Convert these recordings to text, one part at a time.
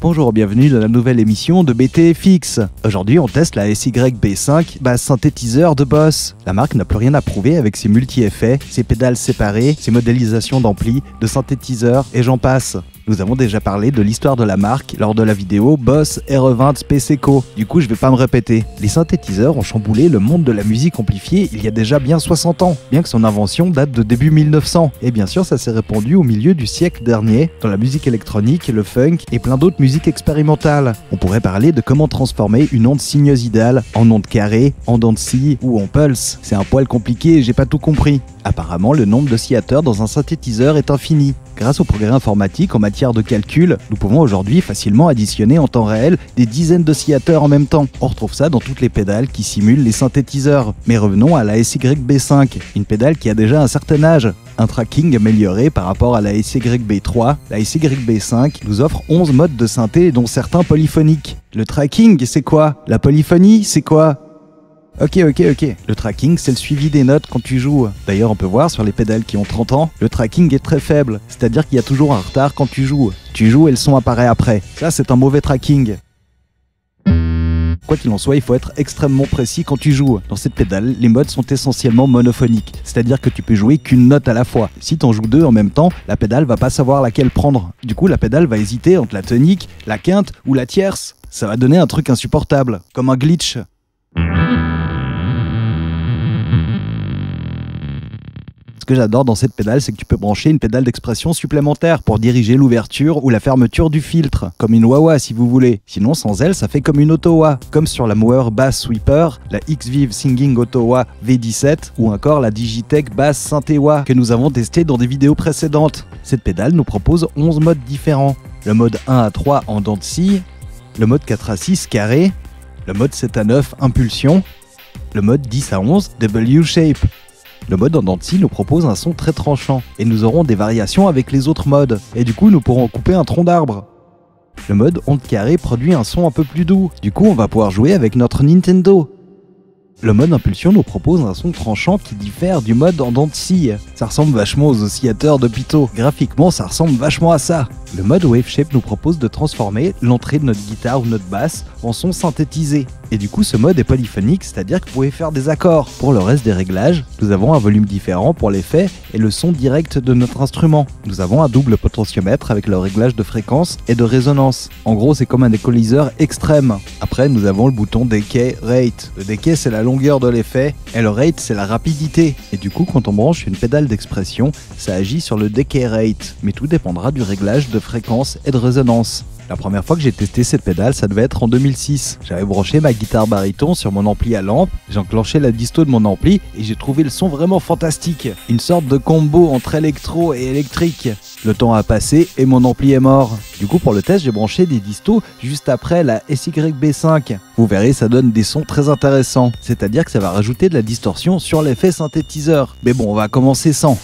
Bonjour, bienvenue dans la nouvelle émission de BTFX. Aujourd'hui, on teste la SYB5 basse synthétiseur de Boss. La marque n'a plus rien à prouver avec ses multi-effets, ses pédales séparées, ses modélisations d'amplis, de synthétiseurs et j'en passe. Nous avons déjà parlé de l'histoire de la marque lors de la vidéo Boss R20 Space Echo. Du coup, je vais pas me répéter. Les synthétiseurs ont chamboulé le monde de la musique amplifiée il y a déjà bien 60 ans, bien que son invention date de début 1900. Et bien sûr, ça s'est répandu au milieu du siècle dernier dans la musique électronique, le funk et plein d'autres musiques expérimentales. On pourrait parler de comment transformer une onde sinusoïdale en onde carrée, en dents de scie ou en pulse. C'est un poil compliqué et j'ai pas tout compris. Apparemment, le nombre d'oscillateurs dans un synthétiseur est infini. Grâce au progrès informatique en matière de calcul, nous pouvons aujourd'hui facilement additionner en temps réel des dizaines d'oscillateurs en même temps. On retrouve ça dans toutes les pédales qui simulent les synthétiseurs. Mais revenons à la SYB5, une pédale qui a déjà un certain âge. Un tracking amélioré par rapport à la SYB3, la SYB5 nous offre 11 modes de synthé dont certains polyphoniques. Le tracking, c'est quoi? La polyphonie, c'est quoi? Ok. Le tracking, c'est le suivi des notes quand tu joues. D'ailleurs, on peut voir sur les pédales qui ont 30 ans, le tracking est très faible. C'est-à-dire qu'il y a toujours un retard quand tu joues. Tu joues et le son apparaît après. Ça, c'est un mauvais tracking. Quoi qu'il en soit, il faut être extrêmement précis quand tu joues. Dans cette pédale, les modes sont essentiellement monophoniques, c'est-à-dire que tu peux jouer qu'une note à la fois. Si t'en joues deux en même temps, la pédale va pas savoir laquelle prendre. Du coup, la pédale va hésiter entre la tonique, la quinte ou la tierce. Ça va donner un truc insupportable, comme un glitch. Ce que j'adore dans cette pédale, c'est que tu peux brancher une pédale d'expression supplémentaire pour diriger l'ouverture ou la fermeture du filtre, comme une wah-wah si vous voulez. Sinon, sans elle, ça fait comme une auto-wah, comme sur la Mower Bass Sweeper, la X-Vive Singing Auto-Wah V17 ou encore la Digitech Bass Synthé-Wah que nous avons testé dans des vidéos précédentes. Cette pédale nous propose 11 modes différents. Le mode 1 à 3 en dents de scie, le mode 4 à 6 carré, le mode 7 à 9 impulsion, le mode 10 à 11 W-shape. Le mode en dents de scie nous propose un son très tranchant, et nous aurons des variations avec les autres modes, et du coup nous pourrons couper un tronc d'arbre. Le mode onde carrée produit un son un peu plus doux, du coup on va pouvoir jouer avec notre Nintendo. Le mode impulsion nous propose un son tranchant qui diffère du mode en dents de scie. Ça ressemble vachement aux oscillateurs de Pito. Graphiquement, ça ressemble vachement à ça. Le mode Wave Shape nous propose de transformer l'entrée de notre guitare ou notre basse en son synthétisé. Et du coup, ce mode est polyphonique, c'est-à-dire que vous pouvez faire des accords. Pour le reste des réglages, nous avons un volume différent pour l'effet et le son direct de notre instrument. Nous avons un double potentiomètre avec le réglage de fréquence et de résonance. En gros, c'est comme un équaliseur extrême. Après, nous avons le bouton Decay Rate. Le decay, c'est la longueur de l'effet et le rate, c'est la rapidité. Et du coup, quand on branche une pédale d'expression, ça agit sur le Decay Rate. Mais tout dépendra du réglage de fréquence et de résonance. La première fois que j'ai testé cette pédale, ça devait être en 2006. J'avais branché ma guitare baryton sur mon ampli à lampe, j'ai enclenché la disto de mon ampli et j'ai trouvé le son vraiment fantastique. Une sorte de combo entre électro et électrique. Le temps a passé et mon ampli est mort. Du coup, pour le test, j'ai branché des distos juste après la SYB5. Vous verrez, ça donne des sons très intéressants. C'est-à-dire que ça va rajouter de la distorsion sur l'effet synthétiseur. Mais bon, on va commencer sans.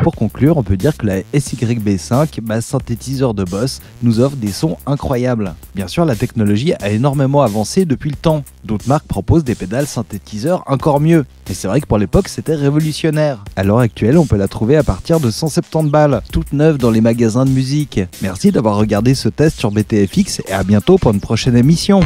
Pour conclure, on peut dire que la SYB5, basse synthétiseur de Boss, nous offre des sons incroyables. Bien sûr, la technologie a énormément avancé depuis le temps. D'autres marques proposent des pédales synthétiseurs encore mieux. Et c'est vrai que pour l'époque, c'était révolutionnaire. À l'heure actuelle, on peut la trouver à partir de 170 balles, toute neuve dans les magasins de musique. Merci d'avoir regardé ce test sur BTFX et à bientôt pour une prochaine émission.